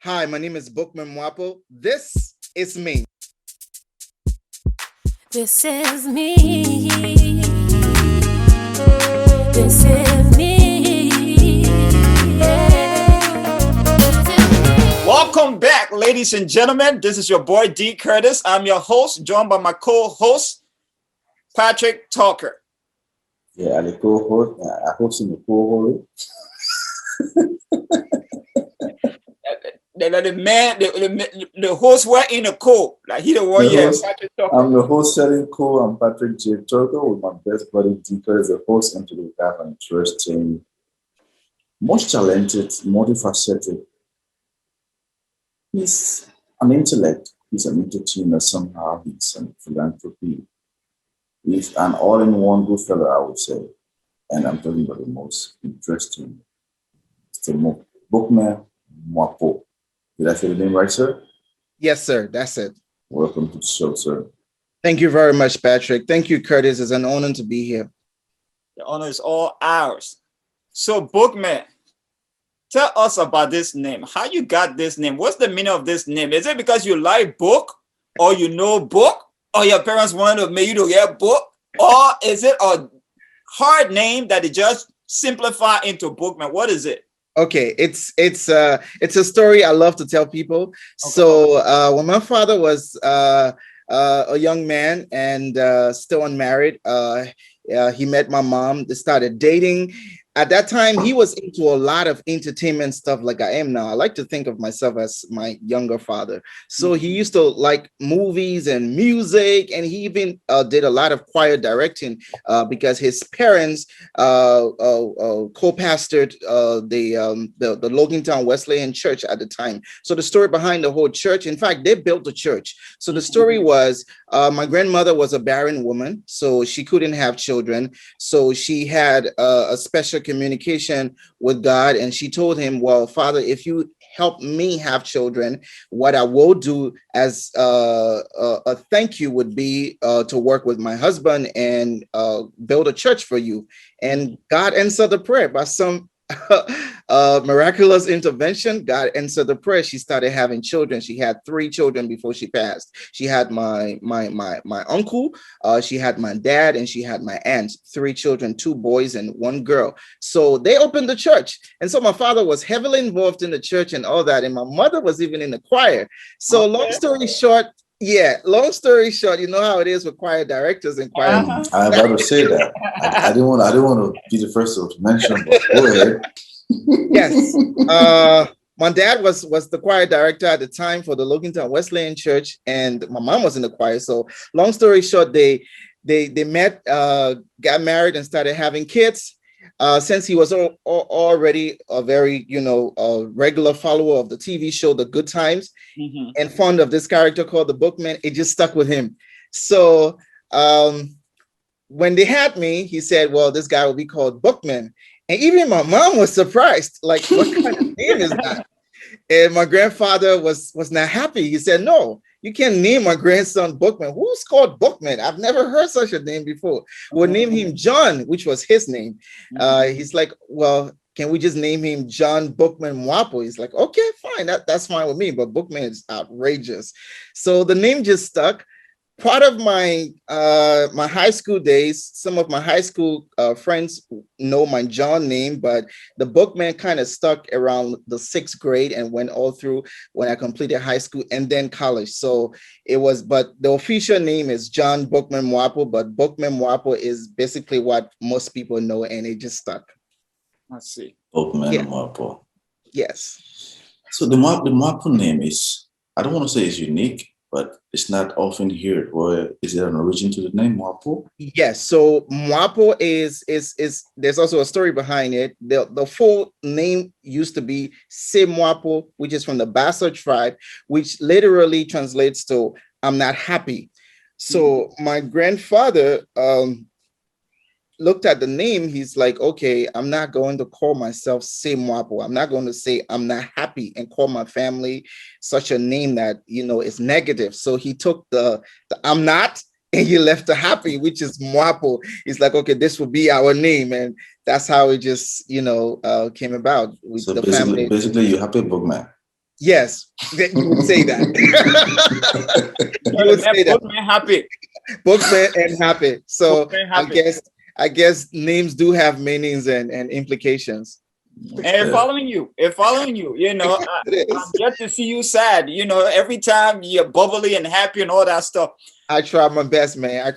Hi, my name is Bookman Muapoe. This is me. This is me. This is me. Welcome back, ladies and gentlemen. This is your boy D. Curtis. I'm your host, joined by my co-host, Patrick Talker. Yeah, the co-host. I host in the co-host. The host were in a co. Like he the one here, Patrick Talker. I'm the host selling co. I'm Patrick J. Talker with my best buddy D. Curtis, the host, and today we have an interesting, most talented, multifaceted. He's an intellect. He's an entertainer. Somehow he's a philanthropy. He's an all-in-one good fellow, I would say. And I'm talking about the most interesting. It's the Bookman Muapoe. Did I say the name right, sir? Yes, sir. That's it. Welcome to the show, sir. Thank you very much, Patrick. Thank you, Curtis. It's an honor to be here. The honor is all ours. So, Bookman, tell us about this name. How you got this name? What's the meaning of this name? Is it because you like book, or you know book, or your parents wanted to make you to get book, or is it a hard name that they just simplify into Bookman? What is it? Okay, it's a story I love to tell people. Okay. So when my father was a young man and still unmarried, he met my mom. They started dating. At that time, he was into a lot of entertainment stuff like I am now. I like to think of myself as my younger father. So he used to like movies and music, and he even did a lot of choir directing because his parents co-pastored the Logantown Wesleyan Church at the time. So the story behind the whole church, in fact, they built the church. So the story was my grandmother was a barren woman, so she couldn't have children. So she had a special communication with God, and she told him, well, Father, if you help me have children, what I will do as a thank you would be to work with my husband and build a church for you. And God answered the prayer by some miraculous intervention. God answered the prayer. She started having children. She had 3 children before she passed. She had my uncle, she had my dad, and she had my aunt. 3 children, 2 boys and 1 girl. So they opened the church, and so my father was heavily involved in the church and all that, and my mother was even in the choir. So long story short, you know how it is with choir directors and choir. I'm about to say that. I didn't want to be the first to mention, but go ahead. Yes. My dad was the choir director at the time for the Logantown Wesleyan Church, and my mom was in the choir. So long story short, they met, got married, and started having kids. Since he was already a very, regular follower of the TV show, The Good Times, and fond of this character called the Bookman, it just stuck with him. So when they had me, he said, well, this guy will be called Bookman. And even my mom was surprised, like, what kind of name is that? And my grandfather was not happy. He said, no, you can't name my grandson Bookman. Who's called Bookman? I've never heard such a name before. We'll name him John, which was his name. He's like, well, can we just name him John Bookman Muapoe? He's like, okay, fine. That's fine with me. But Bookman is outrageous. So the name just stuck. Part of my my high school days, some of my high school friends know my John name, but the Bookman kind of stuck around the 6th grade and went all through when I completed high school and then college. So it was, but the official name is John Bookman Muapoe, but Bookman Muapoe is basically what most people know, and it just stuck. Let's see. Bookman Muapoe. Yes. So the Muapoe name is, I don't want to say it's unique, but it's not often heard. Or is there an origin to the name Muapoe? Yes. So Muapoe is there's also a story behind it. The full name used to be Se Muapoe, which is from the Bassa tribe, which literally translates to I'm not happy. So my grandfather looked at the name. He's like, okay, I'm not going to call myself Se Muapoe. I'm not going to say I'm not happy and call my family such a name that, is negative. So he took the I'm not, and he left the happy, which is Muapoe. He's like, okay, this will be our name. And that's how it just, came about with So the basically, family. basically you're happy Bookman. Yes, you would say that. You would say that. Bookman happy. Bookman and happy. So Bookman I happy. guess I guess names do have meanings and implications. And following you, you know, It I'm is. yet to see you sad. You know, every time you're bubbly and happy and all that stuff. I try my best, man. I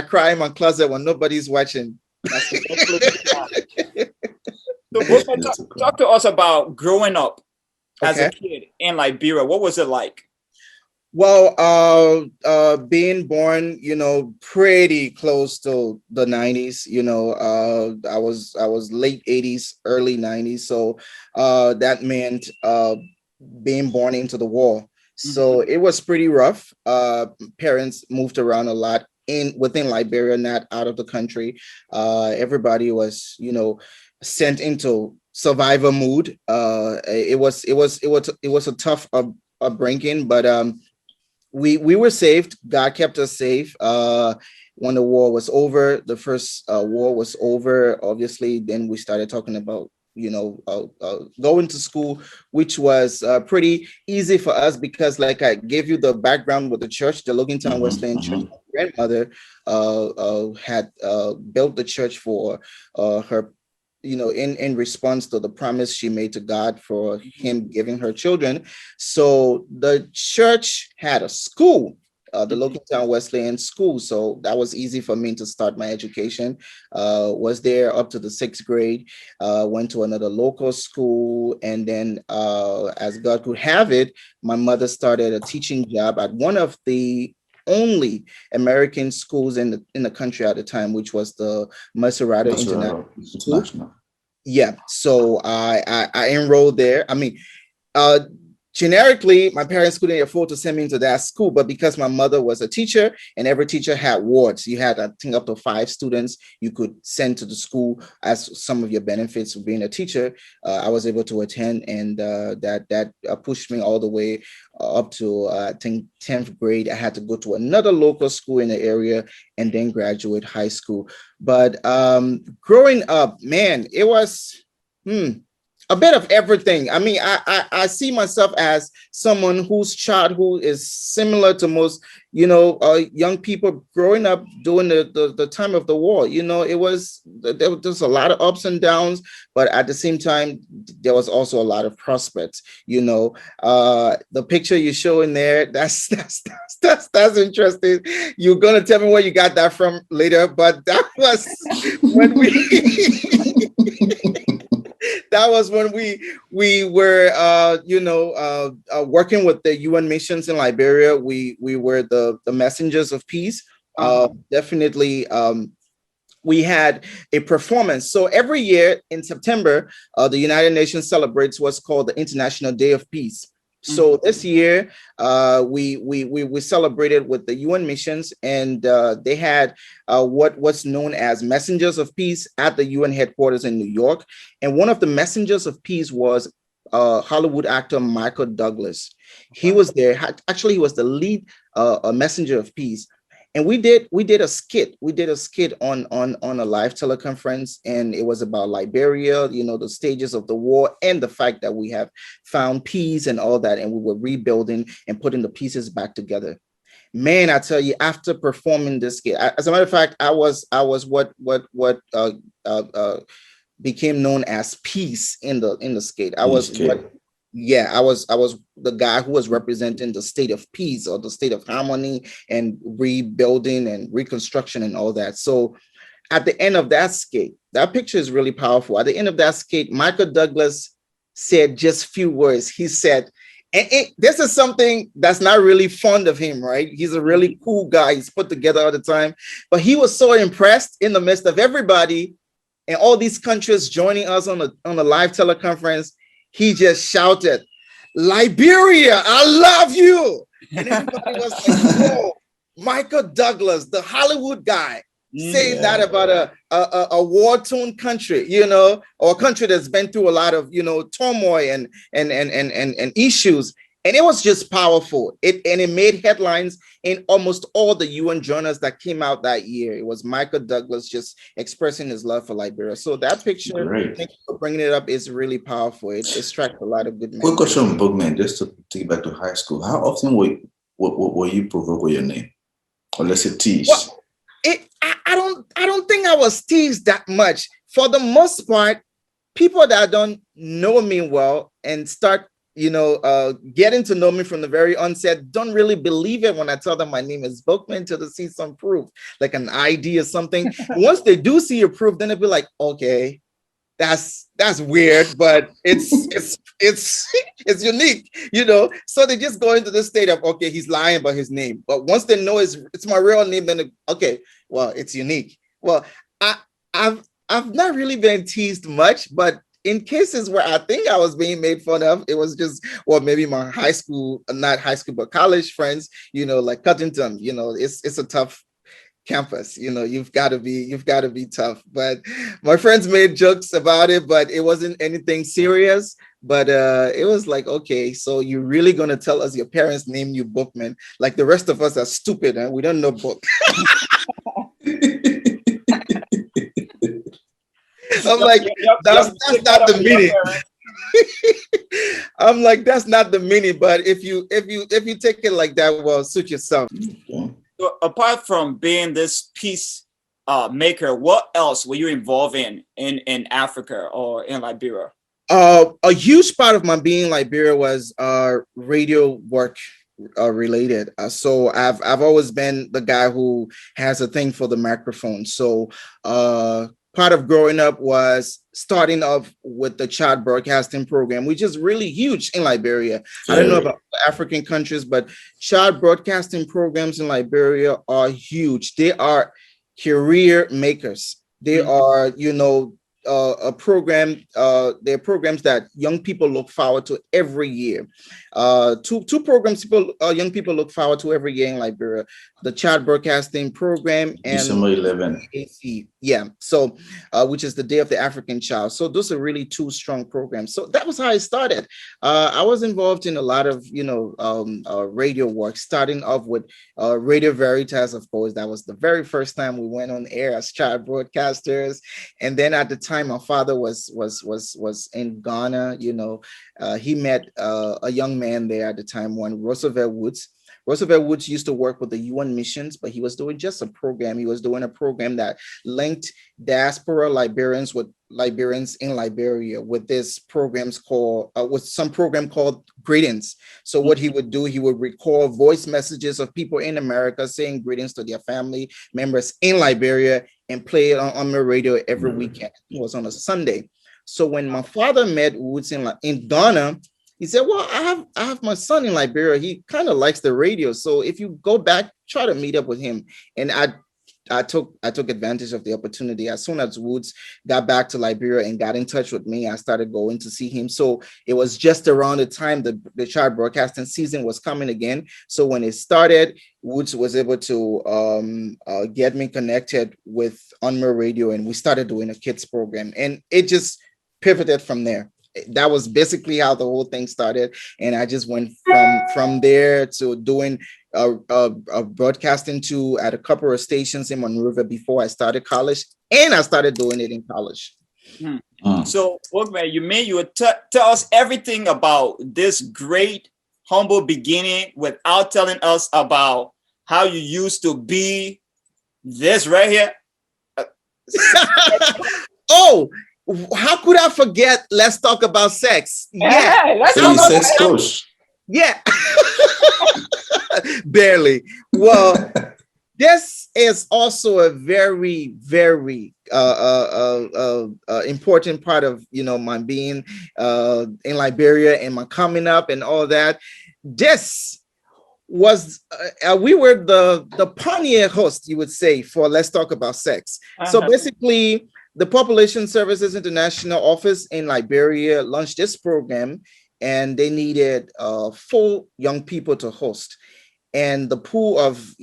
cry in my closet when nobody's watching. That's the best place to be. So, Bookman, talk to us about growing up as a Okay. kid in Liberia. What was it like? Well, being born, pretty close to the 90s, I was late 80s, early 90s. So that meant being born into the war. So it was pretty rough. Parents moved around a lot within Liberia, not out of the country. Everybody was, sent into survivor mood. It was a tough upbringing, but we were saved. God kept us safe. When the war was over, the first war was over, obviously, then we started talking about, going to school, which was pretty easy for us because, like I gave you the background with the church, the Logantown Wesleyan Church. My grandmother had built the church for her, in response to the promise she made to God for him giving her children. So the church had a school, the Logantown Wesleyan School. So that was easy for me to start my education. Was there up to the 6th grade, went to another local school. And then as God could have it, my mother started a teaching job at one of the only American schools in the country at the time, which was the Maserati International. Yeah, so I enrolled there. I mean, generically, my parents couldn't afford to send me into that school, but because my mother was a teacher and every teacher had wards, you had, I think, up to 5 students you could send to the school as some of your benefits of being a teacher. I was able to attend, and that pushed me all the way up to, I think, 10th grade. I had to go to another local school in the area and then graduate high school. But growing up, man, it was a bit of everything. I mean, I see myself as someone whose childhood is similar to most, young people growing up during the time of the war. There was a lot of ups and downs, but at the same time, there was also a lot of prospects. The picture you show in there, that's interesting. You're gonna tell me where you got that from later, but that was when we. That was when we were working with the UN missions in Liberia. We were the messengers of peace. Definitely, we had a performance. So every year in September, the United Nations celebrates what's called the International Day of Peace. So this year, we celebrated with the UN missions, and they had what's known as messengers of peace at the UN headquarters in New York. And one of the messengers of peace was Hollywood actor Michael Douglas. He was there. Actually, he was the lead messenger of peace. And we did a skit. We did a skit on a live teleconference, and it was about Liberia, the stages of the war and the fact that we have found peace and all that, and we were rebuilding and putting the pieces back together. Man, I tell you, after performing this skit, as a matter of fact, I was what became known as peace in the skit. I was I was the guy who was representing the state of peace or the state of harmony and rebuilding and reconstruction and all that. So at the end of that skit, that picture is really powerful. At the end of that skit, Michael Douglas said just few words. He said, and this is something that's not really fond of him, right? He's a really cool guy. He's put together all the time, but he was so impressed in the midst of everybody and all these countries joining us on the live teleconference. He just shouted, "Liberia, I love you." And everybody was like, whoa, Michael Douglas, the Hollywood guy, saying that about a war-torn country, or a country that's been through a lot of, turmoil and issues. And it was just powerful. It made headlines in almost all the UN journals that came out that year. It was Michael Douglas just expressing his love for Liberia. So that picture, Great. thank you for bringing it up, is really powerful. It struck a lot of good Quick memories. question, Bookman, just to take it back to high school. How often were you provoked with your name? Or let's say teased? Well, I don't think I was teased that much. For the most part, people that don't know me well and start getting to know me from the very onset don't really believe it when I tell them my name is Bookman until they see some proof, like an ID or something. Once they do see your proof, then they'll be like, okay, that's weird, but it's it's unique, So they just go into the state of, okay, he's lying about his name. But once they know it's my real name, then okay, well, it's unique. Well, I've not really been teased much, but in cases where I think I was being made fun of, it was just, well, maybe my high school, not high school, but college friends, like Cuttington, it's a tough campus, you've got to be tough. But my friends made jokes about it, but it wasn't anything serious. But it was like, okay, so you're really going to tell us your parents named you Bookman? Like the rest of us are stupid and we don't know book. I'm like, that's not the meaning. I'm like, that's not the meaning. But if you take it like that, well, suit yourself. So apart from being this peace maker, what else were you involved in Africa or in Liberia? A huge part of my being in Liberia was radio work related. So I've always been the guy who has a thing for the microphone. So part of growing up was starting off with the child broadcasting program, which is really huge in Liberia. I don't know about African countries, but child broadcasting programs in Liberia are huge. They are career makers. They are, a program. They're programs that young people look forward to every year. Two programs young people look forward to every year in Liberia: the Child Broadcasting Program and December 11. AC, yeah. So, which is the Day of the African Child. So those are really two strong programs. So that was how I started. I was involved in a lot of radio work, starting off with Radio Veritas. Of course, that was the very first time we went on air as child broadcasters. And then at the time, my father was in Ghana. He met a young man there at the time, one Roosevelt Woods. Roosevelt Woods used to work with the UN missions, but he was doing just a program. He was doing a program that linked diaspora Liberians with Liberians in Liberia with this programs called, with some program called Greetings. So what he would do, he would record voice messages of people in America saying greetings to their family members in Liberia and play it on the radio every weekend. It was on a Sunday. So when my father met Woods in Ghana, he said, well, I have my son in Liberia. He kind of likes the radio. So if you go back, try to meet up with him. And I took advantage of the opportunity. As soon as Woods got back to Liberia and got in touch with me, I started going to see him. So it was just around the time the child broadcasting season was coming again. So when it started, Woods was able to get me connected with Unmer Radio, and we started doing a kids program. And it just pivoted from there. That was basically how the whole thing started, and I just went from there to doing broadcasting at a couple of stations in Monrovia before I started college, and I started doing it in college. So, Bookman, you would tell us everything about this great humble beginning without telling us about how you used to be this right here. Oh. How could I forget? Let's talk about sex. Yeah, let's talk about sex coach. Yeah, barely. Well, this is also a very, very important part of my being in Liberia and my coming up and all that. This was we were the pioneer host, you would say, for Let's Talk About Sex. So basically, the Population Services International Office in Liberia launched this program, and they needed full young people to host. And the pool of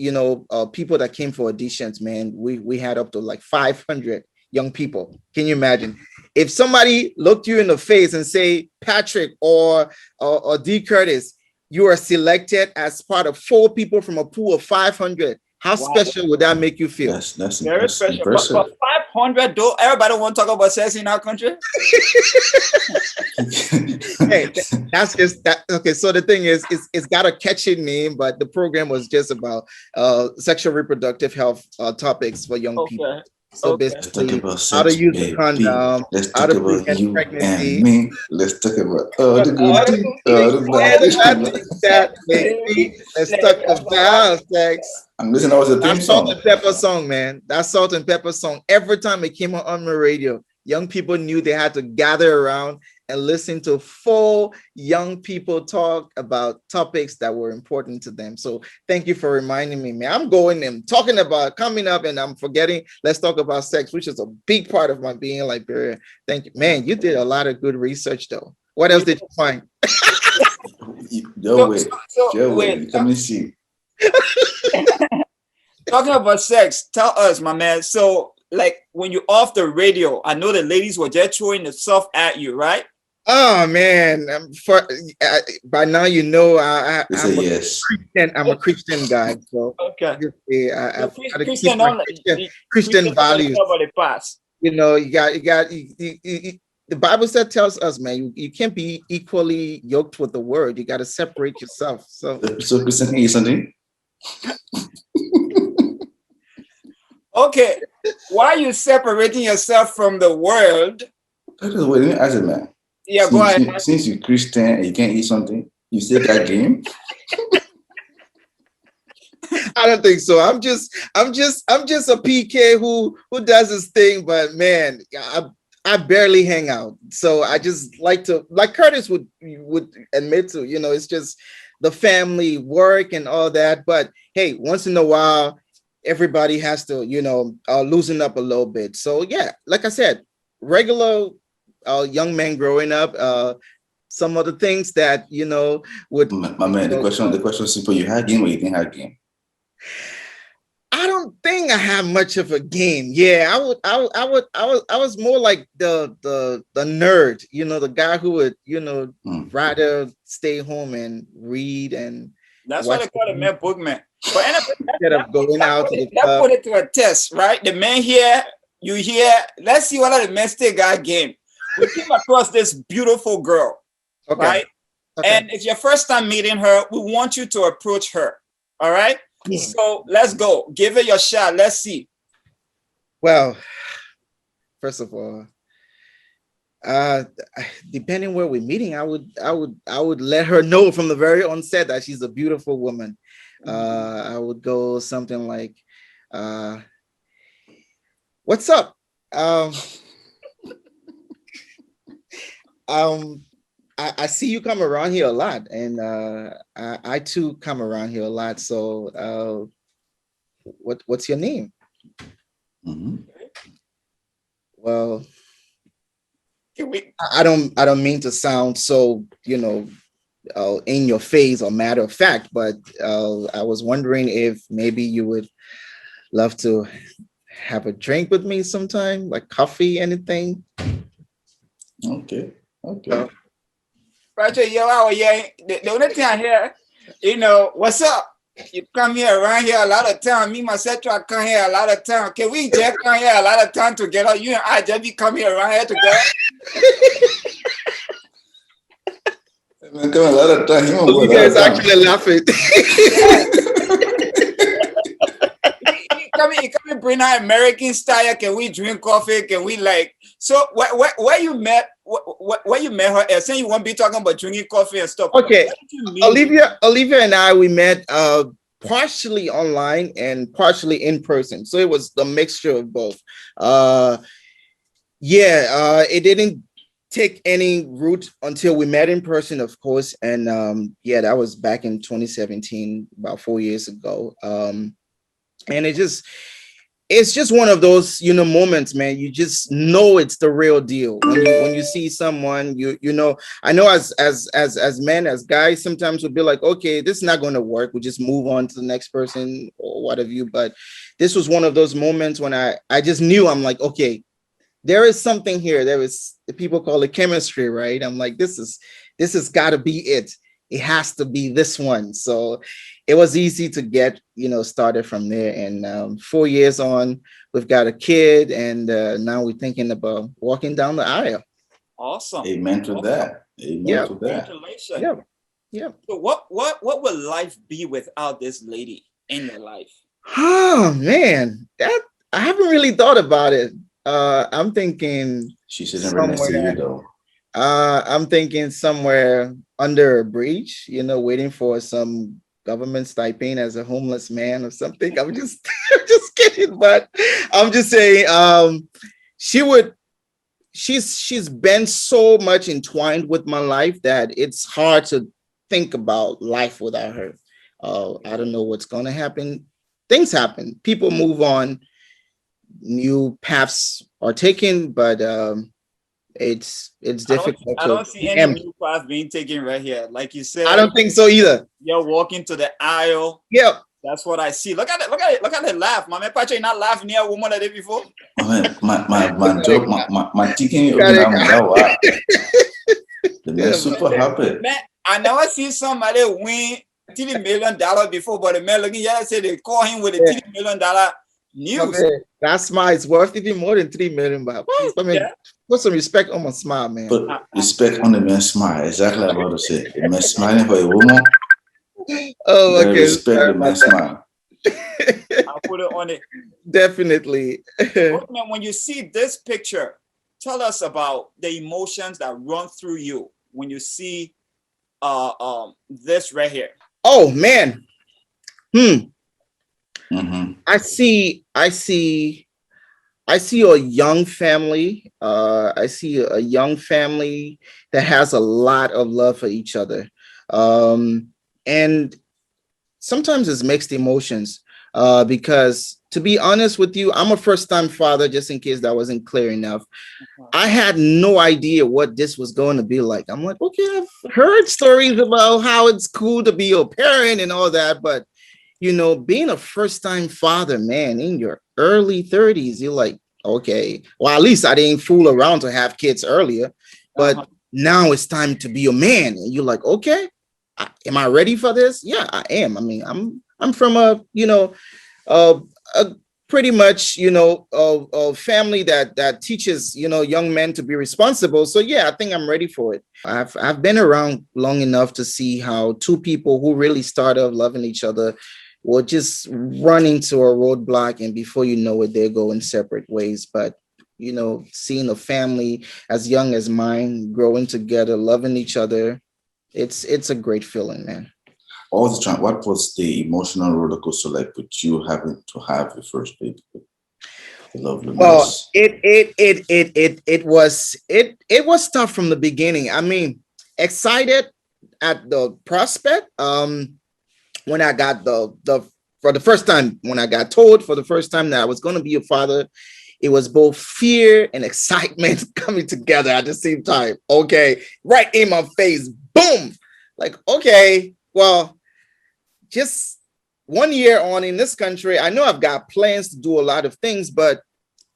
people that came for auditions, man, we had up to like 500 young people. Can you imagine? If somebody looked you in the face and say Patrick or D. Curtis, you are selected as part of 4 people from a pool of 500. How Wow. special would that make you feel? That's Very special. impressive. But 500 though, everybody want to talk about sex in our country. Hey, that's just that. Okay, so the thing is, it's got a catchy name, but the program was just about sexual reproductive health topics for young people. Okay. So Okay. Let's talk basically, about how to sex, use a baby. condom, Let's how talk to about prevent you pregnancy. and me. Let's talk about all the All good the things, good all the things, bad And things. that make me. Let's talk about sex. I'm listening to the theme That Salt song. and Pepper song, man. That Salt and Pepper song. Every time it came on the radio, young people knew they had to gather around and listen to 4 young people talk about topics that were important to them. So thank you for reminding me, man. I'm going and talking about coming up and I'm forgetting. Let's talk about sex, which is a big part of my being in Liberia. Thank you, man. You did a lot of good research, though. What else did you find? Yo, wait. Yo, wait. wait. Come and see. Talking about sex, tell us, my man. So, like, when you're off the radio, I know the ladies were just throwing the stuff at you, right? Oh man, by now you know They say yes. I'm a Christian guy, so Okay. I've got to Christian, keep my Christian values. About the past. You know, the Bible tells us, man, you can't be equally yoked with the word. You got to separate yourself. So Christian, can you something? Okay, why are you separating yourself from the world? Wait, let me ask you, man. Yeah, go ahead. Since you're Christian and you can't eat something, you still got game? I don't think so. I'm just a PK who does his thing, but man, I barely hang out. So I just like Curtis would admit to, you know, it's just the family, work and all that. But hey, once in a while, everybody has to, you know, loosen up a little bit. So yeah, like I said, regular young man growing up, some of the things that, you know, would My man, the question is simple. You had game or you didn't have game? I don't think I have much of a game. Yeah, I was more like the nerd, you know, the guy who would, you know, rather stay home and read and that's what they call the man bookman. But instead of going out to the let's club. put it to a test, right? The man here, you here. Let's see what the men still got game. We came across this beautiful girl, Okay. right? Okay. And it's your first time meeting her. We want you to approach her. All right. Yeah. So let's go. Give it your shot. Let's see. Well, first of all, depending where we're meeting, I would let her know from the very onset that she's a beautiful woman. I would go something like, "What's up?" I see you come around here a lot, and I too come around here a lot. So, what's your name? Mm-hmm. Well, I don't mean to sound so, you know, in your face or matter of fact, but I was wondering if maybe you would love to have a drink with me sometime, like coffee, anything. Okay. Right, yeah. The only thing I hear, you know, what's up? You come here around here a lot of time. Me myself, I come here a lot of time. Can we just come here a lot of time together? You and I just be coming around here together. Man, come a lot of time. You guys actually laughing. You come bring our American style. Can we drink coffee? Can we like? So where you met? Where you met her? Saying you won't be talking about drinking coffee and stuff. Okay, Olivia and I, we met partially online and partially in person. So it was the mixture of both. It didn't take any root until we met in person, of course. And that was back in 2017, about 4 years ago. And it's just one of those, you know, moments, man. You just know it's the real deal when you see someone. You know, I know as men, as guys, sometimes we'll be like, okay, this is not going to work. We just move on to the next person or what have you. But this was one of those moments when I just knew. I'm like, okay, there is something here. There is, people call it chemistry, right? I'm like, this has got to be it. it has to be this one. So it was easy to get, started from there. And 4 years on, we've got a kid, and now we're thinking about walking down the aisle. Awesome. Amen to Awesome. that. Amen Yeah. to that. Congratulations. Yeah. Yeah. So what will life be without this lady in your life? Oh man, that I haven't really thought about it. I'm thinking She's sitting right next to you, though. I'm thinking somewhere under a bridge, waiting for some government stipend as a homeless man or something. I'm just I'm just kidding, but I'm just saying she's been so much entwined with my life that it's hard to think about life without her. I don't know what's going to happen. Things happen. People move on. New paths are taken, but it's difficult. I don't see any new path being taken right here. Like you said, I don't think so either. You're walking to the aisle. Yep. That's what I see. Look at it. Look at it. Look at it. Laugh. My man, Patrick, not laughing near a woman the day before. My joke, my chicken open up that wow. The man super happy. Man, I never see somebody win $30 million before, but the man looking here say they call him with a $30 million news. That smile is worth even more than 3 million. But I mean, put some respect on my smile, man. Put respect on the man's smile. Exactly what I was to say. The man smiling for a woman. Oh, okay. Respect the man's smile. I'll put it on it. Definitely. Bookman, when you see this picture, tell us about the emotions that run through you when you see this right here. Oh man. Mm-hmm. I see a young family. I see a young family that has a lot of love for each other. And sometimes it's mixed emotions because, to be honest with you, I'm a first-time father, just in case that wasn't clear enough. I had no idea what this was going to be like. I'm like, okay, I've heard stories about how it's cool to be a parent and all that, but being a first-time father, man, in your early 30s, you're like, okay, well, at least I didn't fool around to have kids earlier, but now it's time to be a man. And you're like, okay, am I ready for this? Yeah, I am. I mean, I'm from a pretty much, a family that teaches, young men to be responsible. So yeah, I think I'm ready for it. I've been around long enough to see how two people who really start off loving each other will just run into a roadblock, and before you know it, they're going separate ways. But seeing a family as young as mine growing together, loving each other, it's a great feeling, man. All the time, what was the emotional roller coaster like with you having to have the first baby? Well, it was tough from the beginning. I mean, excited at the prospect. When I got for the first time, when I got told for the first time that I was going to be a father, it was both fear and excitement coming together at the same time. Okay, right in my face, boom! Like, okay, well, just 1 year on in this country, I know I've got plans to do a lot of things, but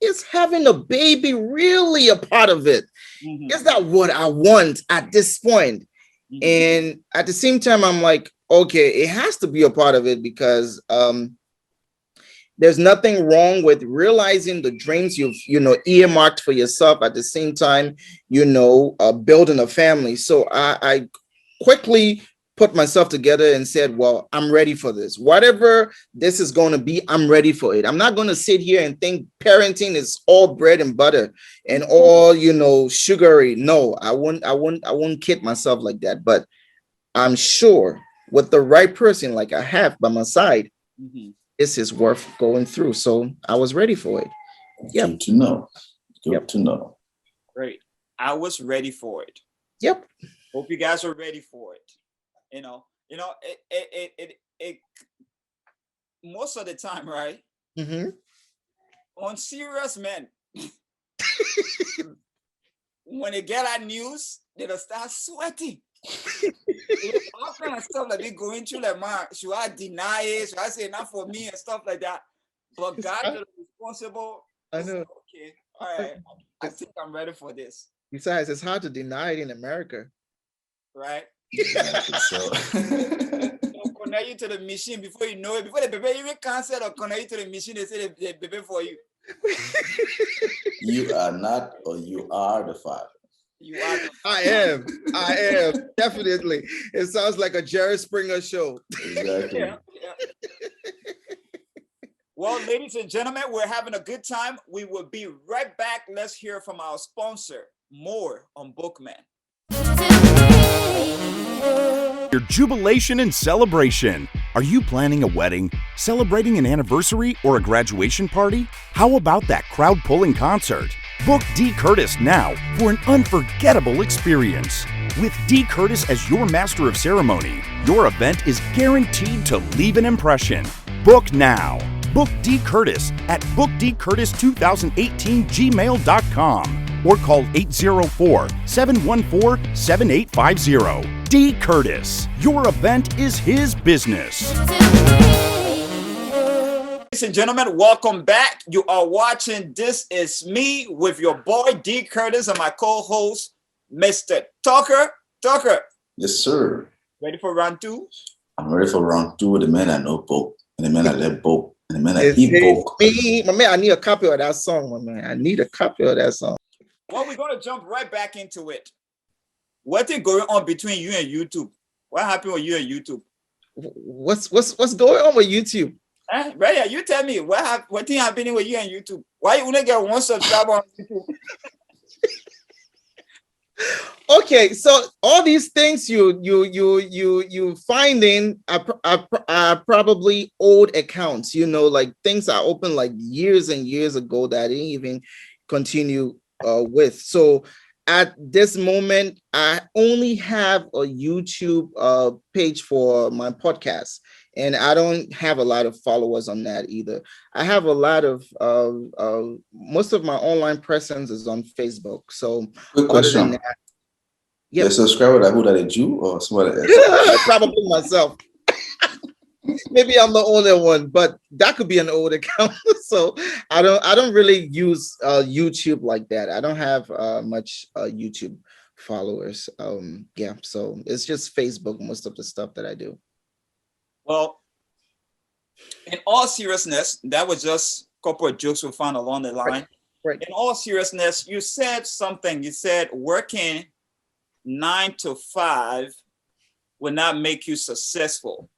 is having a baby really a part of it? Mm-hmm. Is that what I want at this point? Mm-hmm. And at the same time, I'm like, okay, it has to be a part of it because there's nothing wrong with realizing the dreams you've, earmarked for yourself. At the same time, building a family. So I quickly put myself together and said, well, I'm ready for this. Whatever this is going to be, I'm ready for it. I'm not going to sit here and think parenting is all bread and butter and all, sugary. No, I won't kid myself like that. But I'm sure with the right person, like I have by my side, this is worth going through. So I was ready for it. Yeah. Good to know. Good to know. Great. I was ready for it. Yep. Hope you guys are ready for it. It most of the time, right? Mm-hmm. On serious men, when they get that news, they'll start sweating. All kind of stuff like they going through, like, man, should I deny it? Should I say not for me and stuff like that? But God is responsible. I know. Okay, all right. I think I'm ready for this. Besides, it's hard to deny it in America. Right? Exactly. So They'll connect you to the machine before you know it. Before the baby even cancel or connect you to the machine, they say the baby for you. you are not, or you are the father. You are the I am. I am. Definitely. It sounds like a Jerry Springer show. Exactly. yeah. Well, ladies and gentlemen, we're having a good time. We will be right back. Let's hear from our sponsor. More on Bookman. Your jubilation and celebration. Are you planning a wedding, celebrating an anniversary, or a graduation party? How about that crowd-pulling concert? Book D. Curtis now for an unforgettable experience. With D. Curtis as your master of ceremony, your event is guaranteed to leave an impression. Book now. Book D. Curtis at bookdcurtis2018gmail.com or call 804-714-7850. D. Curtis, your event is his business. Ladies and gentlemen, welcome back. You are watching This Is Me with your boy D. Curtis and my co-host, Mr. Tucker. Tucker, Yes, sir. ready for round two? I'm ready for round two with the man I know book, and the man I let book, and the man I It's eat book. me. My man, I need a copy of that song, my man. I need a copy of that song. Well, we're going to jump right back into it. What is going on between you and YouTube? What happened with you and YouTube? What's going on with YouTube? Right, you tell me what thing happening with you and YouTube? Why you only get one subscriber on YouTube? Okay, so all these things you finding are probably old accounts. You know, like things are open like years and years ago that I didn't even continue with. So at this moment, I only have a YouTube page for my podcast, and I don't have a lot of followers on that either. I have a lot of most of my online presence is on Facebook. So Quick other than question. that, Your yep, subscriber that who that a Jew or somebody else? probably myself. Maybe I'm the only one, but that could be an old account. So I don't really use YouTube like that. I don't have much YouTube followers. Yeah, so it's just Facebook most of the stuff that I do. Well, in all seriousness, that was just a couple of jokes we found along the line. Right. In all seriousness, you said something. You said working 9 to 5 will not make you successful.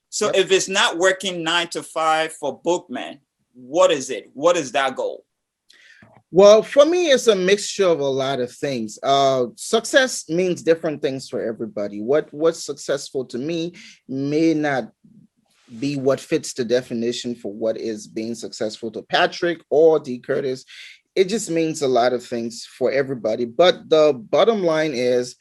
So Yep. if it's not working 9 to 5 for Bookman, what is it? What is that goal? Well, for me, it's a mixture of a lot of things. Success means different things for everybody. What's successful to me may not be what fits the definition for what is being successful to Patrick or D. Curtis. It just means a lot of things for everybody. But the bottom line is,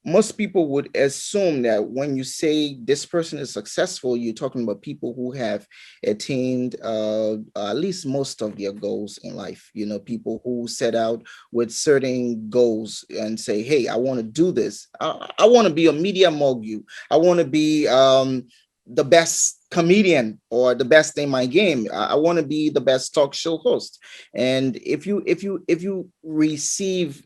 most people would assume that when you say this person is successful, you're talking about people who have attained at least most of their goals in life. You know, people who set out with certain goals and say, hey, I want to do this. I want to be a media mogul. I want to be the best comedian or the best in my game. I want to be the best talk show host. And if you receive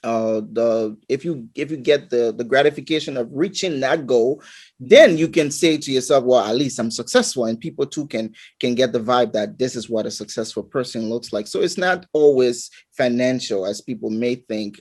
if you get the gratification of reaching that goal, then you can say to yourself, well, at least I'm successful, and people too can get the vibe that this is what a successful person looks like. So it's not always financial as people may think.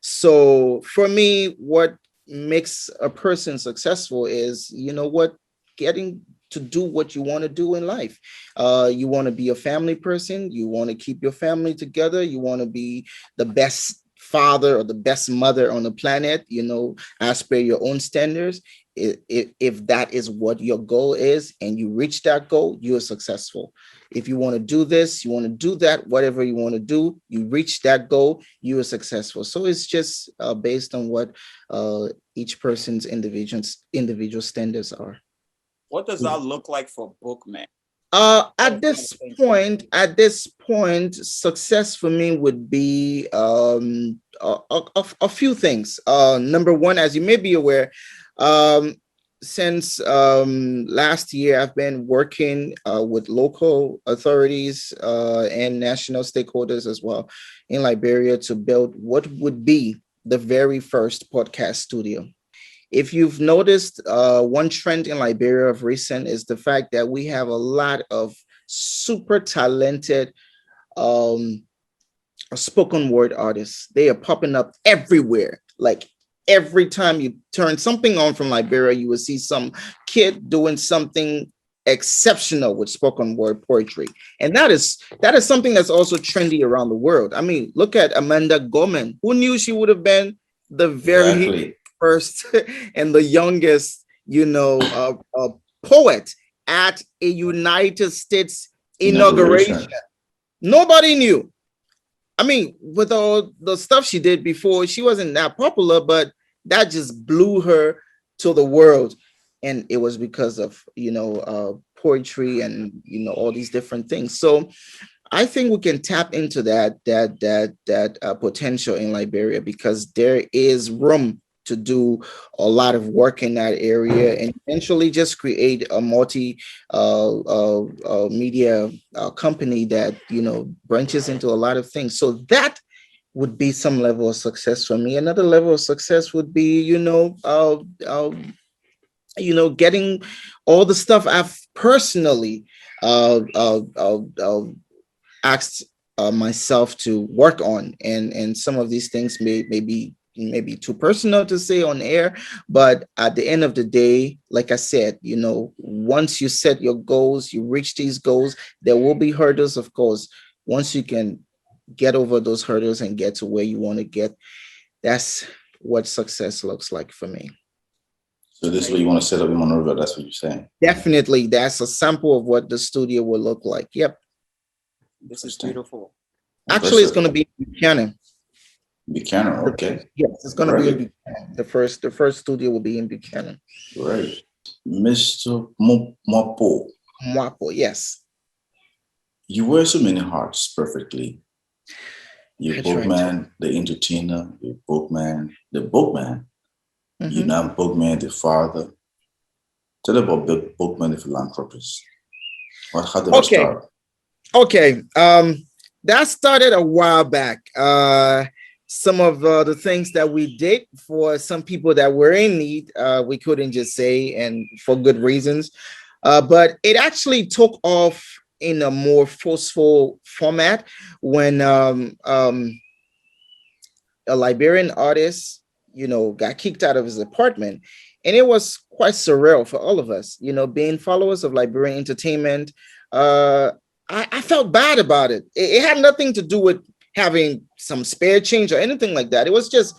So for me, what makes a person successful is, you know what, getting to do what you want to do in life. You want to be a family person. You want to keep your family together. You want to be the best father or the best mother on the planet, you know, as per your own standards. If that is what your goal is and you reach that goal, you're successful. If you want to do this, you want to do that, whatever you want to do, you reach that goal, you are successful. So it's just based on what each person's individual standards are. What does that look like for Bookman? At this point, success for me would be a few things. Number one, as you may be aware, since last year, I've been working with local authorities and national stakeholders as well in Liberia to build what would be the very first podcast studio. If you've noticed, one trend in Liberia of recent is the fact that we have a lot of super talented um, spoken word artists. They are popping up everywhere. Like every time you turn something on from Liberia, you will see some kid doing something exceptional with spoken word poetry. And that is something that's also trendy around the world. I mean, look at Amanda Gorman. Who knew she would have been the very Exactly. first and the youngest, poet at a United States inauguration? Inauguration. Nobody knew. I mean, with all the stuff she did before, she wasn't that popular, but that just blew her to the world. And it was because of, poetry and, all these different things. So I think we can tap into that potential in Liberia, because there is room to do a lot of work in that area and eventually just create a multi media company that branches into a lot of things. So that would be some level of success for me. Another level of success would be getting all the stuff I've personally uh, uh, uh, uh, asked myself to work on, and some of these things may be too personal to say on air, but at the end of the day, like I said, once you set your goals, you reach these goals, there will be hurdles, of course. Once you can get over those hurdles and get to where you want to get, that's what success looks like for me. So this is what you want to set up in Monrovia. That's what you're saying. Definitely, that's a sample of what the studio will look like. Yep. This is beautiful. Actually, it's going to be in Buchanan. Buchanan, okay. Yes, it's going to be in Right. Buchanan. The first studio will be in Buchanan. Right. Mr. Muapoe, Muapoe, yes. you wear so many hats perfectly. You're I tried to. bookman, the entertainer, you're bookman, the bookman, you're Mhm. not bookman, the father. Tell about Bookman, the philanthropist. How did it Okay. start? Okay. That started a while back. Some of the things that we did for some people that were in need, we couldn't just say, and for good reasons. But it actually took off in a more forceful format when a Liberian artist, got kicked out of his apartment. And it was quite surreal for all of us, being followers of Liberian entertainment. I felt bad about it. It had nothing to do with having some spare change or anything like that. It was just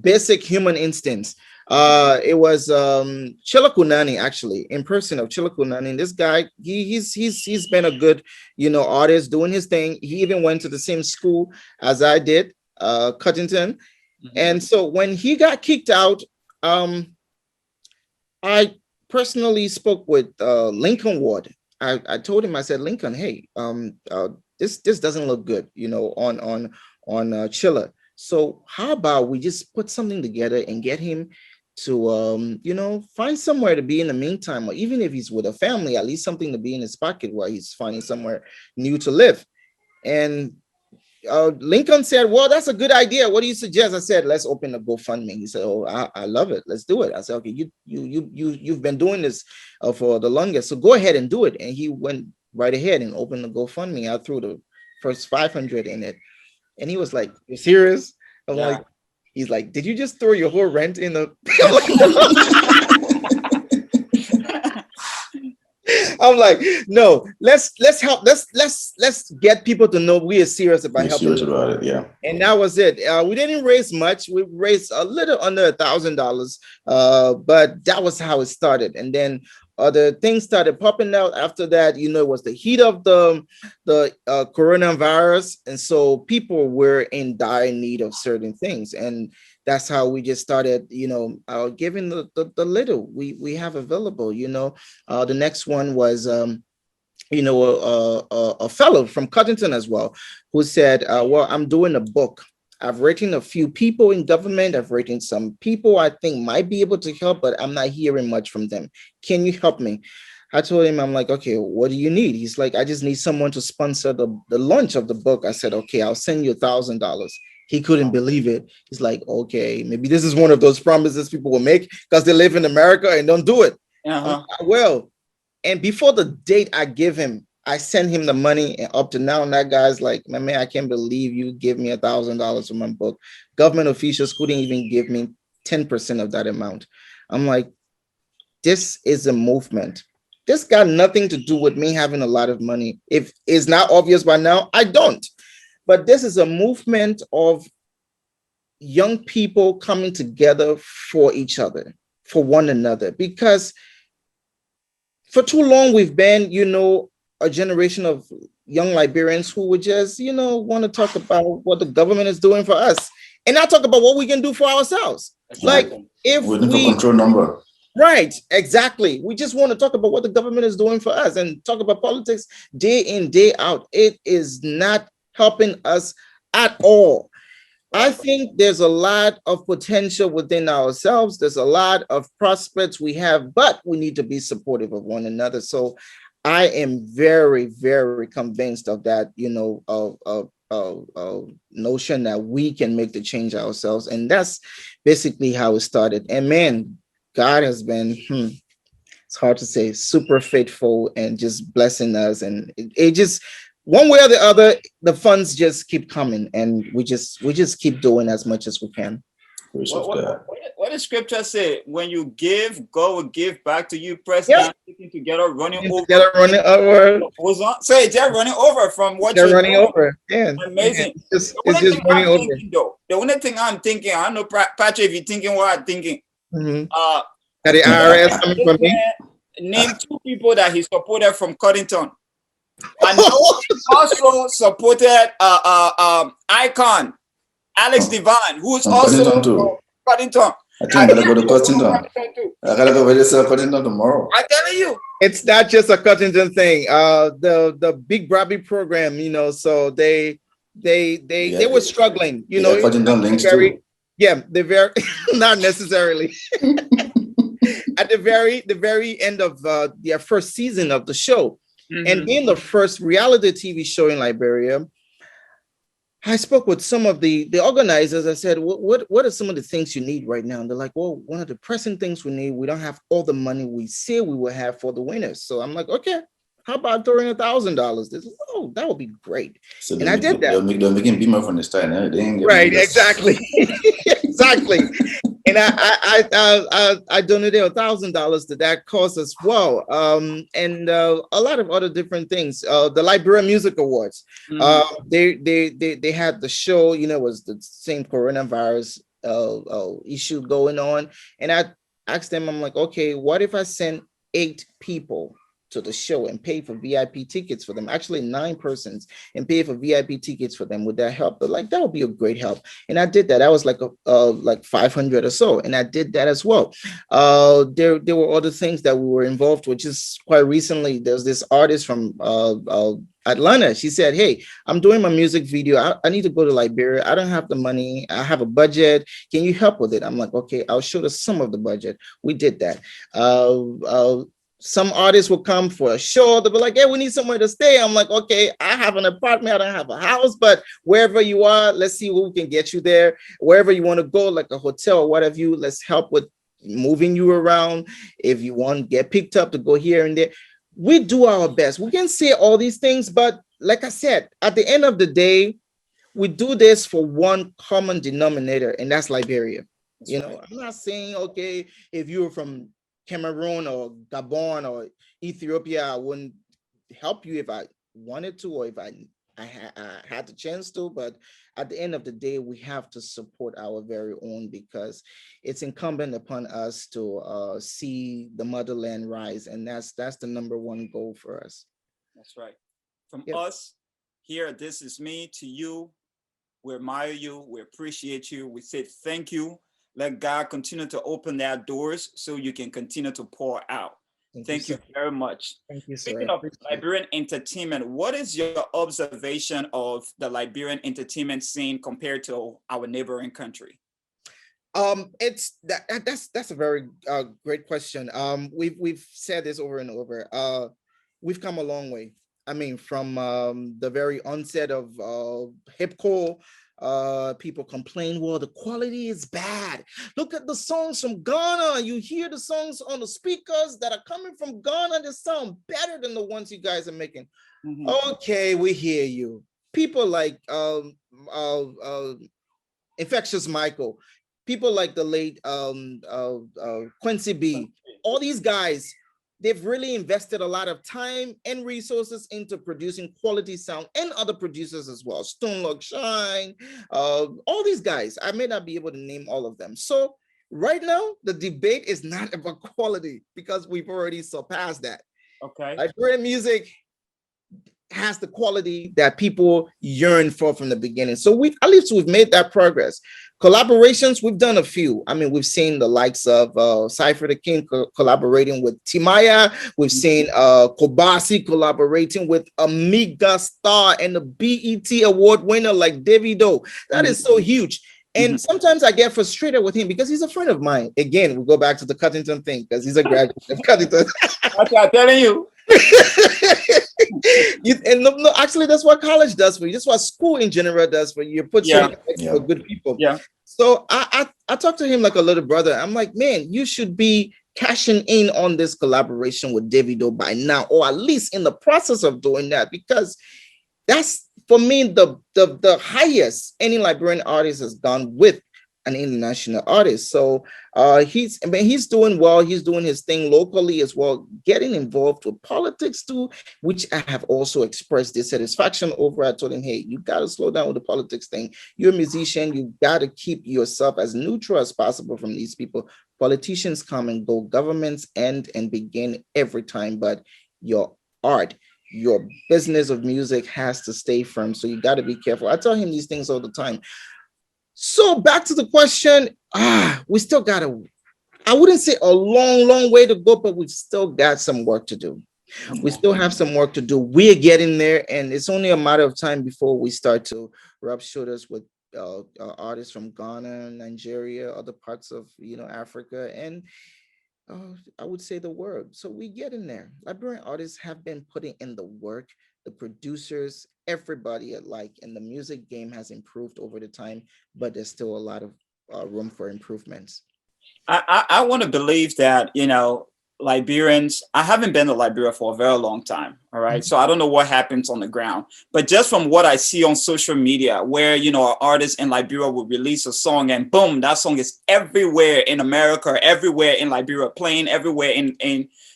basic human instincts. It was Chilakunani, actually, in person of Chilakunani. This guy, he's been a good, artist doing his thing. He even went to the same school as I did, Cuttington. And so when he got kicked out, I personally spoke with Lincoln Ward. I told him, I said, Lincoln, hey, this doesn't look good, on Chilla. So how about we just put something together and get him to find somewhere to be in the meantime, or even if he's with a family, at least something to be in his pocket while he's finding somewhere new to live. And Lincoln said, well, that's a good idea. What do you suggest? I said, let's open a GoFundMe. He said, oh, I love it. Let's do it. I said, okay, you've been doing this for the longest, so go ahead and do it. And he went right ahead and opened the GoFundMe. I threw the first 500 in it. And he was like, you're serious? I'm like, he's like, did you just throw your whole rent in the I'm like, no, let's help. Let's get people to know we are serious about You're helping. serious about it, yeah. And that was it. We didn't raise much. We raised a little under $1,000, but that was how it started. And then other things started popping out after that. It was the heat of the coronavirus, and so people were in dire need of certain things, and that's how we just started, giving the little we have available. The next one was a fellow from Cottington as well, who said, well, I'm doing a book. I've written a few people in government. I've written some people I think might be able to help, but I'm not hearing much from them. Can you help me? I told him, I'm like, okay, what do you need? He's like, I just need someone to sponsor the launch of the book. I said, okay, I'll send you $1,000. He couldn't believe it. He's like, okay, maybe this is one of those promises people will make because they live in America and don't do it. Uh-huh. Well, and before the date I give him, I send him the money, and up to now, and that guy's like, my man, I can't believe you give me $1,000 for my book. Government officials couldn't even give me 10% of that amount. I'm like, this is a movement. This got nothing to do with me having a lot of money. If it's not obvious by now, I don't. But this is a movement of young people coming together for each other, for one another, because for too long we've been, a generation of young Liberians who would just, want to talk about what the government is doing for us and not talk about what we can do for ourselves. Like if we need to control number. Right, exactly. We just want to talk about what the government is doing for us and talk about politics day in, day out. It is not helping us at all. I think there's a lot of potential within ourselves. There's a lot of prospects we have, but we need to be supportive of one another. So I am very, very convinced of that, notion that we can make the change ourselves. And that's basically how it started. And man, God has been, it's hard to say, super faithful and just blessing us. And it just, one way or the other, the funds just keep coming, and we just keep doing as much as we can. What does scripture say? When you give, God will give back to you, pressed down, sticking together, running over. Say, just running over from what you're running over. Yeah. Amazing. It's just running over. The only thing I'm thinking, I don't know, Patrick, if you're thinking what I'm thinking. At the IRS coming from me. Name 2 people that he supported from Cottington. And also supported Icon, Alex Divine, who's also from Cottington. I think I'm gonna go to Cottington. I gotta go register Cottington tomorrow. I'm telling you. It's not just a Cottington thing. The Big Brabby program, so they were struggling, Cottington links too. Yeah, they're very not necessarily. At the very end of their first season of the show, and being the first reality TV show in Liberia, I spoke with some of the organizers. I said, what are some of the things you need right now? And they're like, well, one of the pressing things we need, we don't have all the money we say we will have for the winners. So I'm like, okay, how about throwing $1,000? Oh, that would be great. So and I did that. They're making beamer from the start. Right, exactly. Exactly. And I donated $1,000 to that cause as well, and a lot of other different things. The Liberian Music Awards, they had the show. It was the same coronavirus issue going on, and I asked them, I'm like, okay, what if I send 8 people to the show and pay for VIP tickets for them, actually 9 persons, and pay for VIP tickets for them? Would that help? But like, that would be a great help. And I did that. I was like like 500 or so. And I did that as well. There were other things that we were involved with. Just quite recently, there's this artist from Atlanta. She said, hey, I'm doing my music video. I need to go to Liberia. I don't have the money. I have a budget. Can you help with it? I'm like, okay, I'll show the sum of the budget. We did that. Some artists will come for a show. They'll be like, hey, we need somewhere to stay. I'm like, okay, I have an apartment. I don't have a house, but wherever you are, let's see who can get you there. Wherever you want to go, like a hotel or whatever, let's help with moving you around. If you want to get picked up to go here and there, we do our best. We can say all these things, but like I said, at the end of the day, we do this for one common denominator, and that's Liberia. I'm not saying, okay, if you're from Cameroon or Gabon or Ethiopia, I wouldn't help you if I wanted to, or if I had the chance to. But at the end of the day, we have to support our very own, because it's incumbent upon us to see the motherland rise, and that's the number one goal for us. That's right. From us here, this is me to you. We admire you. We appreciate you. We say thank you. Let God continue to open their doors so you can continue to pour out. Thank you very much. Thank you, sir. Speaking of Liberian entertainment, what is your observation of the Liberian entertainment scene compared to our neighboring country? That's a very great question. We've said this over and over. We've come a long way. I mean, from the very onset of hip hop, people complain, well, the quality is bad. Look at the songs from Ghana. You hear the songs on the speakers that are coming from Ghana, they sound better than the ones you guys are making. Okay, we hear you. People like Infectious Michael, people like the late Quincy B, all these guys, they've really invested a lot of time and resources into producing quality sound, and other producers as well. Stone Log Shine, all these guys. I may not be able to name all of them. So right now, the debate is not about quality because we've already surpassed that. Okay. Liberian music has the quality that people yearn for from the beginning. So we've made that progress. Collaborations, we've done a few. I mean, we've seen the likes of Cypher the King collaborating with Timaya. We've seen Kobasi collaborating with Amiga Star and the BET award winner like Davido. That is so huge. And sometimes I get frustrated with him because he's a friend of mine. Again, we go back to the Cuttington thing because he's a graduate of Cuttington. That's what I'm telling you. No, actually, that's what college does for you. That's what school in general does for you. You put for good people. Yeah. So I talked to him like a little brother. I'm like, man, you should be cashing in on this collaboration with Davido by now, or at least in the process of doing that, because that's, for me, the highest any Liberian artist has gone with an international artist. So he's doing well. He's doing his thing locally as well, getting involved with politics too, which I have also expressed dissatisfaction over. I told him, hey, you got to slow down with the politics thing. You're a musician. You got to keep yourself as neutral as possible from these people. Politicians come and go. Governments end and begin every time. But your art, your business of music has to stay firm. So you got to be careful. I tell him these things all the time. So back to the question, we still got I wouldn't say a long way to go, but we've still got some work to do. We still have some work to do. We're getting there, and it's only a matter of time before we start to rub shoulders with artists from Ghana, Nigeria, other parts of Africa, and I would say the world. So we get in there. Liberian artists have been putting in the work. The producers, everybody alike, and the music game has improved over the time, but there's still a lot of room for improvements. I want to believe that, Liberians, I haven't been to Liberia for a very long time. All right. So I don't know what happens on the ground, but just from what I see on social media, where, artists in Liberia will release a song and boom, that song is everywhere in America, everywhere in Liberia, playing everywhere in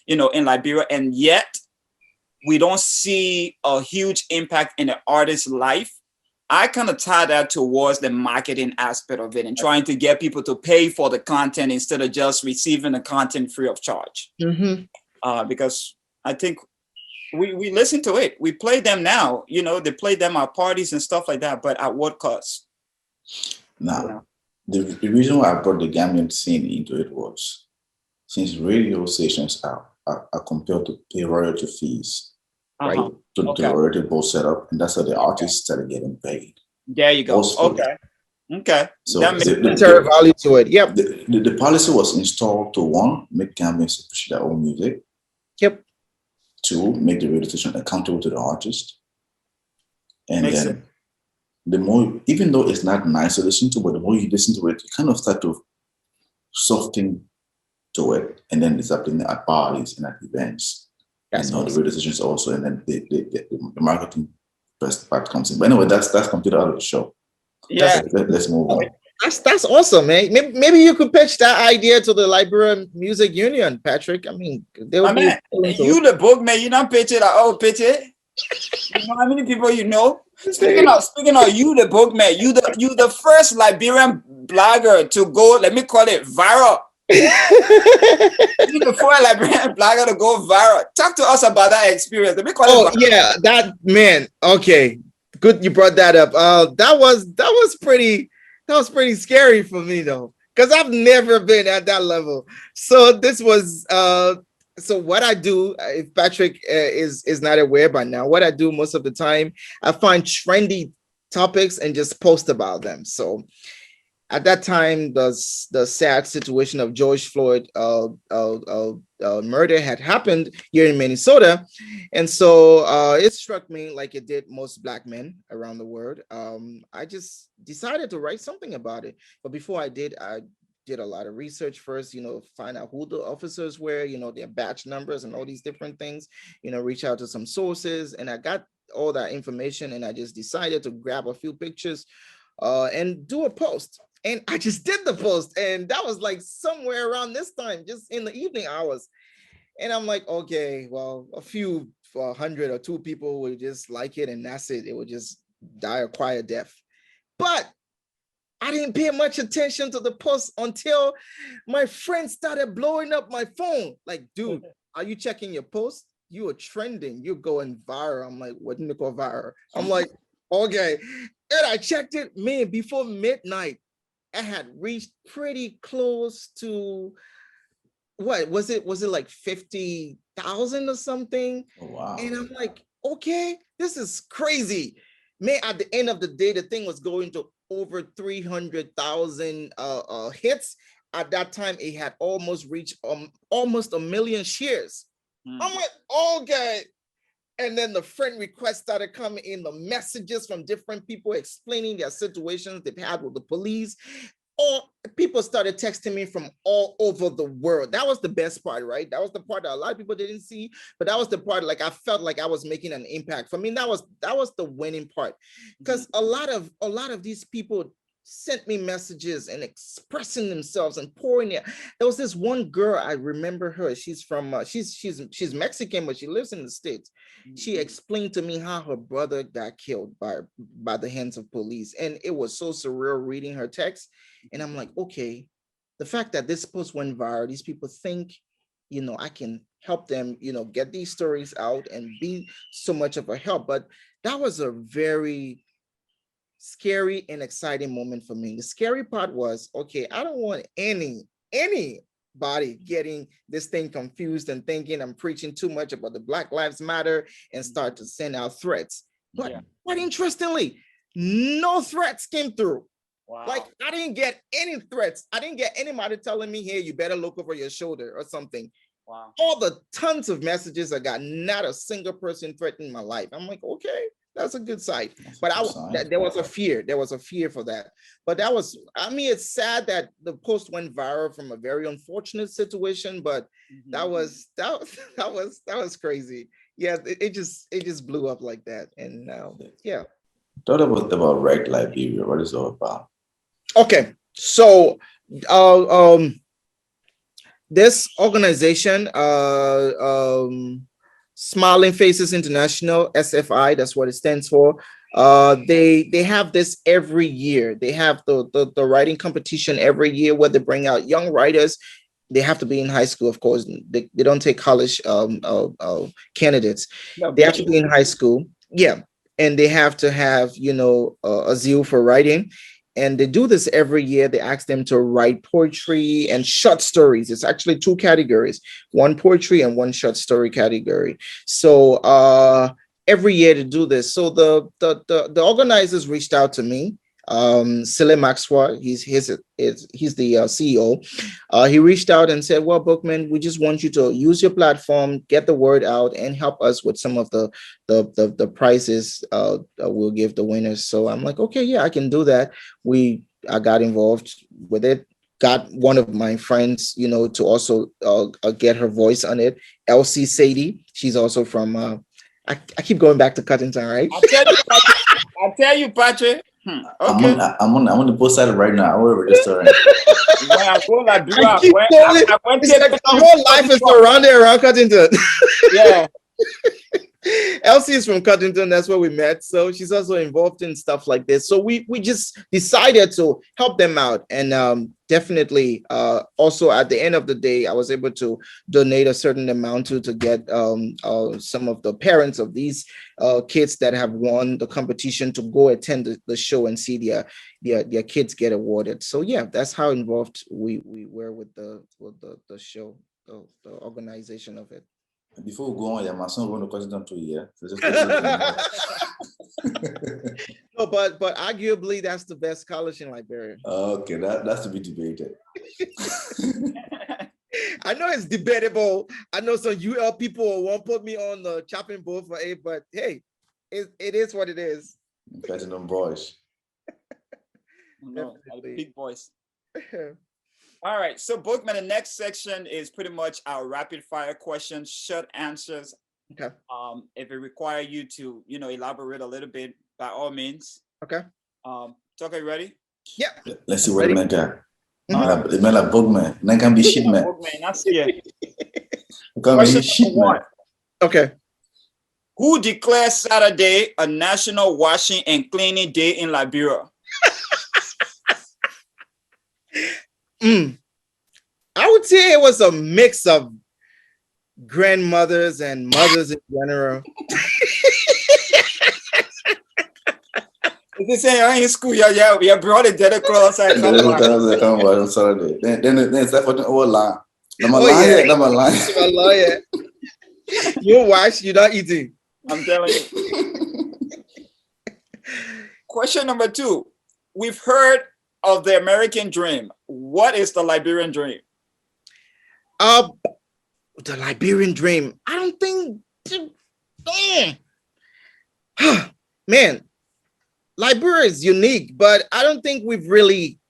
Liberia. And yet we don't see a huge impact in the artist's life. I kind of tie that towards the marketing aspect of it and trying to get people to pay for the content instead of just receiving the content free of charge. Because I think we listen to it. We play them now, they play them at parties and stuff like that, but at what cost? Now, the reason why I brought the Gambian scene into it was, since radio stations are compelled to pay royalty fees, right, to the royalty board setup, and that's how the artists started getting paid. There you go. Okay. So that makes the value to it. Yep. The policy was installed to, one, make Gambians appreciate their own music. Yep. Two, make the radio station accountable to the artist. And makes then the more, even though it's not nice to listen to, but the more you listen to it, you kind of start to soften to it, and then it's happening at parties and at events. That's the radio stations also, and then the marketing part comes in. But anyway, that's completely out of the show. Yeah. Let's move on. That's awesome, man. Maybe you could pitch that idea to the Liberian Music Union, Patrick. I mean, they would be you the Bookman, you don't pitch it, I will pitch it. You know how many people you know? Speaking of you the Bookman, you the first Liberian blogger to go, let me call it viral. Before Liberian blogger to go viral. Talk to us about that experience. Let me call it viral. Yeah, that man. Okay, good, you brought that up. That was pretty scary for me though, because I've never been at that level. So this was so what I do, if Patrick is not aware by now, what I do most of the time, I find trendy topics and just post about them. So at that time, the sad situation of George Floyd murder had happened here in Minnesota, and so it struck me like it did most Black men around the world. I just decided to write something about it, but before I did a lot of research first, find out who the officers were, their batch numbers and all these different things, reach out to some sources, and I got all that information, and I just decided to grab a few pictures and do a post. And I just did the post, and that was like somewhere around this time, just in the evening hours. And I'm like, okay, well, a few 100 or 2 people would just like it, and that's it. It would just die a quiet death. But I didn't pay much attention to the post until my friends started blowing up my phone. Like, dude, are you checking your post? You are trending. You're going viral. I'm like, what do you call viral? I'm like, okay. And I checked it, man, before midnight. I had reached pretty close to, what was it? Was it like 50,000 or something? Oh, wow. And I'm like, okay, this is crazy. Man, at the end of the day, the thing was going to over 300,000 hits. At that time, it had almost reached almost 1 million shares. I'm like, okay. And then the friend requests started coming in, the messages from different people explaining their situations they've had with the police. Or people started texting me from all over the world. That was the best part, right? That was the part that a lot of people didn't see, but that was the part, like, I felt like I was making an impact. For me, that was the winning part, because a lot of these people sent me messages and expressing themselves and pouring it. There was this one girl, I remember her. She's from she's Mexican, but she lives in the States. She explained to me how her brother got killed by the hands of police, and it was so surreal reading her text. And I'm like, okay, the fact that this post went viral, these people think, I can help them, get these stories out and be so much of a help. But that was a very scary and exciting moment for me. The scary part was, okay, I don't want anybody getting this thing confused and thinking I'm preaching too much about the Black Lives Matter and start to send out threats. But interestingly, no threats came through. Wow. Like, I didn't get any threats. I didn't get anybody telling me, hey, you better look over your shoulder or something. Wow. All the tons of messages I got, not a single person threatening my life. I'm like, okay, that's a good sign. But there was a fear. There was a fear for that. But that was, it's sad that the post went viral from a very unfortunate situation, but that was crazy. Yeah, it just blew up like that. And yeah. Talk about Reg Liberia. What is it all about? Okay, so this organization, Smiling Faces International, SFI, that's what it stands for. They have this every year. They have the writing competition every year where they bring out young writers. They have to be in high school, of course. They don't take college candidates. No, they have to be in high school. Yeah. And they have to have, a zeal for writing. And they do this every year. They ask them to write poetry and short stories. It's actually 2 categories, one poetry and one short story category. So every year to do this. So the organizers reached out to me. Sile Maxwell, he's the CEO. He reached out and said, well, Bookman, we just want you to use your platform, get the word out, and help us with some of the prizes we'll give the winners. So I'm like, okay, yeah, I can do that. I got involved with it, got one of my friends, to also get her voice on it. Elsie Sadie, she's also from I keep going back to Cuttington, right? I'll tell you, Patrick. Okay. I'm on the post side right now. I will register. When I go like my whole life is surrounded around Cuttington. Yeah. Elsie is from Cuttington. That's where we met. So she's also involved in stuff like this. So we just decided to help them out. And definitely also at the end of the day, I was able to donate a certain amount to get some of the parents of these kids that have won the competition to go attend the show and see their kids get awarded. So yeah, that's how involved we were with the show, the organization of it. Before we go on, my son going to question them 2 years. So No, but arguably that's the best college in Liberia. Okay, that's to be debated. I know it's debatable. I know some UL people won't put me on the chopping board for A, but hey, it is what it is. Platinum boys. No, like Definitely. big boys. All right. So, Bookman, the next section is pretty much our rapid fire questions, short answers. Okay. If it require you to, elaborate a little bit, by all means. Okay. Tucker, you ready? Yeah. Let's see what the man got. Mhm. The man like Bookman. Then can be shit, man. Bookman, that's here. Can be shit, man. Okay. Who declared Saturday a national washing and cleaning day in Liberia? I would say it was a mix of grandmothers and mothers in general. They say you're in school, you brought a dead clothes. Come on Saturday. Then it's that for the old line. I'm a Oh, lion. yeah. I'm a lion. I'm a lawyer. You wash, you're not eating. I'm telling you. Question number 2. We've heard of the American dream. What is the Liberian dream? The Liberian dream. I don't think. Man, Liberia is unique, but I don't think we've really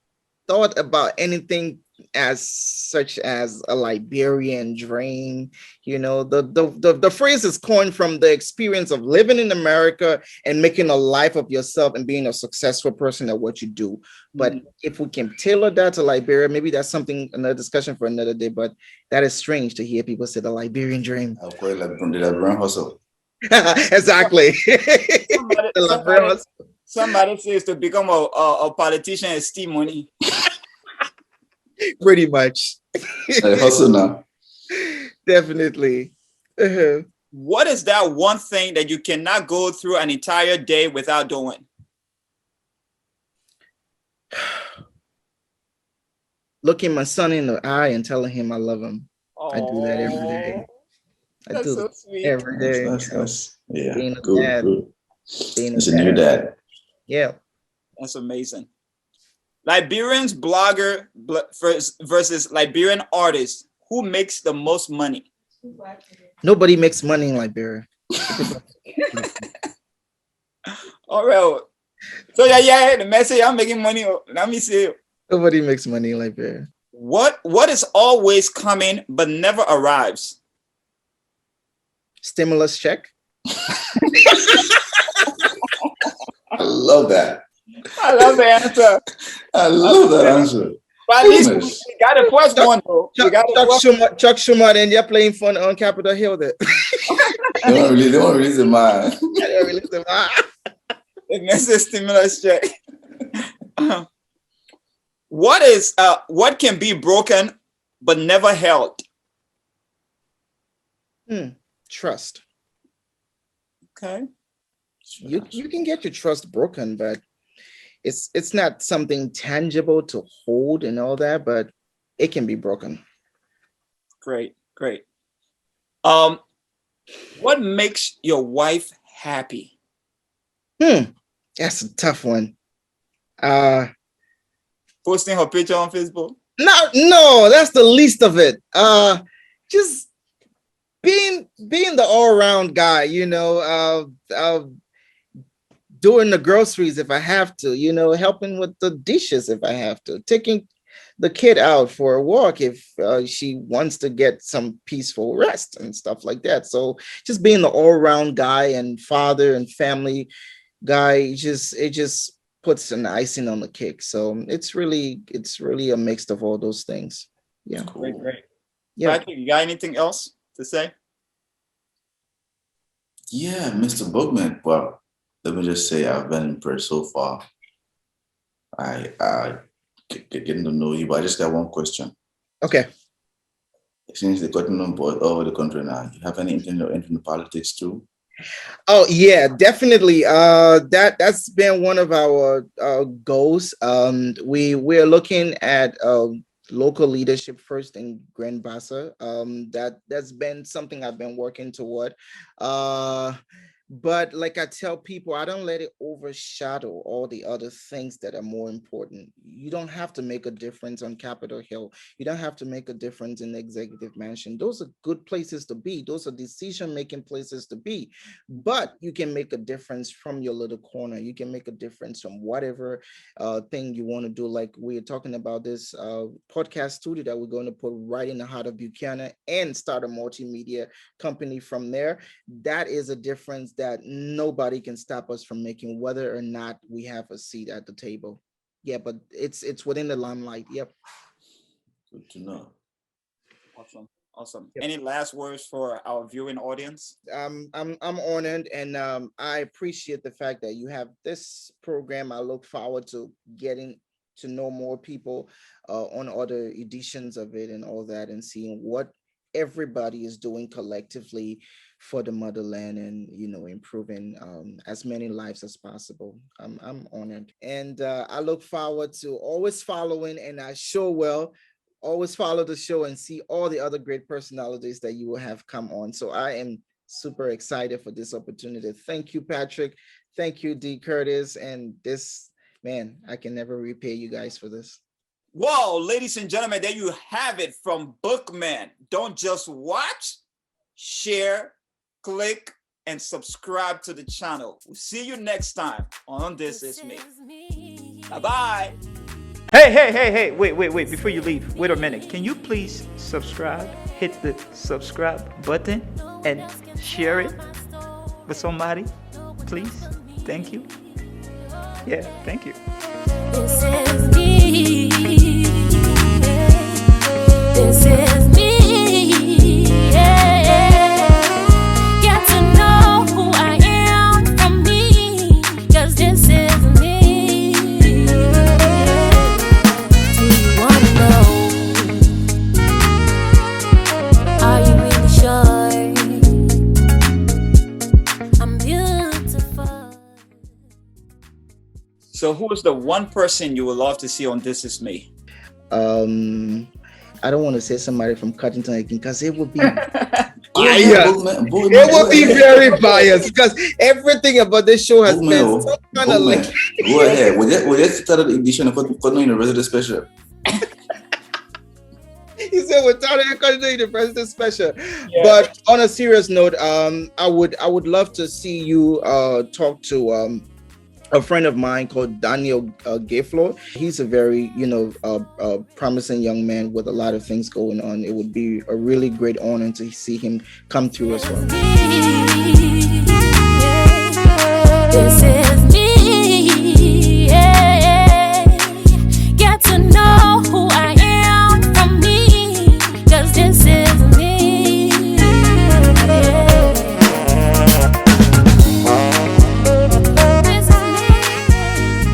thought about anything as such as a Liberian dream. The phrase is coined from the experience of living in America and making a life of yourself and being a successful person at what you do. But if we can tailor that to Liberia, maybe that's something, another discussion for another day. But that is strange to hear people say the Liberian dream. I'll call it the Liberian hustle. Exactly. Somebody says to become a politician is steal money. Pretty much. Hustle now. Definitely. What is that one thing that you cannot go through an entire day without doing? Looking my son in the eye and telling him I love him. I do that every day. I That's do so it sweet. every day. That's yeah. Being a Good, dad. good. Being It's a new dad. Yeah. That's amazing. Liberians blogger versus Liberian artist. Who makes the most money? Nobody makes money in Liberia. All right. So yeah, the message I'm making money. Let me see. Nobody makes money in Liberia. What is always coming but never arrives? Stimulus check. I love that. I love the answer. I love that answer. But at least we got the first one though. Chuck Schumer, and they're playing fun on Capitol Hill there. They won't release the mind. The message stimulus check. What can be broken but never held? Trust. Okay. You can get your trust broken, but it's not something tangible to hold and all that, but it can be broken. Great. What makes your wife happy? That's a tough one. Posting her picture on Facebook? No, that's the least of it. Just being the all-around guy, doing the groceries if I have to, helping with the dishes if I have to, taking the kid out for a walk if she wants to get some peaceful rest and stuff like that. So just being the all-around guy and father and family guy, it just puts an icing on the cake. So it's really a mix of all those things. Yeah. Cool. Great. Yeah. Patrick, you got anything else to say? Yeah, Mr. Bookman. Well, let me just say I've been impressed so far. I getting to know you, but I just got one question. Okay. Since they're cutting on board all over the country now, you have any intention of entering politics too? Oh yeah, definitely. That's been one of our goals. We're looking at local leadership first in Grand Bassa. That's been something I've been working toward. But like I tell people, I don't let it overshadow all the other things that are more important. You don't have to make a difference on Capitol Hill. You don't have to make a difference in the executive mansion. Those are good places to be. Those are decision-making places to be. But you can make a difference from your little corner. You can make a difference from whatever thing you want to do. Like we're talking about this podcast studio that we're going to put right in the heart of Buchanan and start a multimedia company from there. That is a difference that nobody can stop us from making, whether or not we have a seat at the table. Yeah, but it's within the limelight. Yep. Good to know. Awesome. Yep. Any last words for our viewing audience? I'm honored, and I appreciate the fact that you have this program. I look forward to getting to know more people on other editions of it and all that, and seeing what everybody is doing collectively for the motherland, and improving as many lives as possible. I'm honored, and I look forward to always following, and I sure will always follow the show and see all the other great personalities that you will have come on. So I am super excited for this opportunity. Thank you, Patrick. Thank you, D. Curtis. And this, man, I can never repay you guys for this. Whoa, ladies and gentlemen, there you have it from Bookman. Don't just watch, share, click, and subscribe to the channel. We'll see you next time on This Is Me. Bye-bye. Hey, wait, before you leave, wait a minute. Can you please subscribe? Hit the subscribe button and share it with somebody, please. Thank you. Yeah, thank you. This is me. This is me. Get to know who I am from me, 'cause this is me. Do you wanna know? Are you really sure? I'm beautiful. So who is the one person you would love to see on This Is Me? I don't want to say somebody from Cuttington again, because it would be Bookman, it would be very biased, because everything about this show has been some kind of like. Go ahead. We just started the edition of Cotton University Special. He said we're starting to continue the president special. Yeah. But on a serious note, I would love to see you talk to a friend of mine called Daniel Gayflow. He's a very promising young man with a lot of things going on. It would be a really great honor to see him come through as well.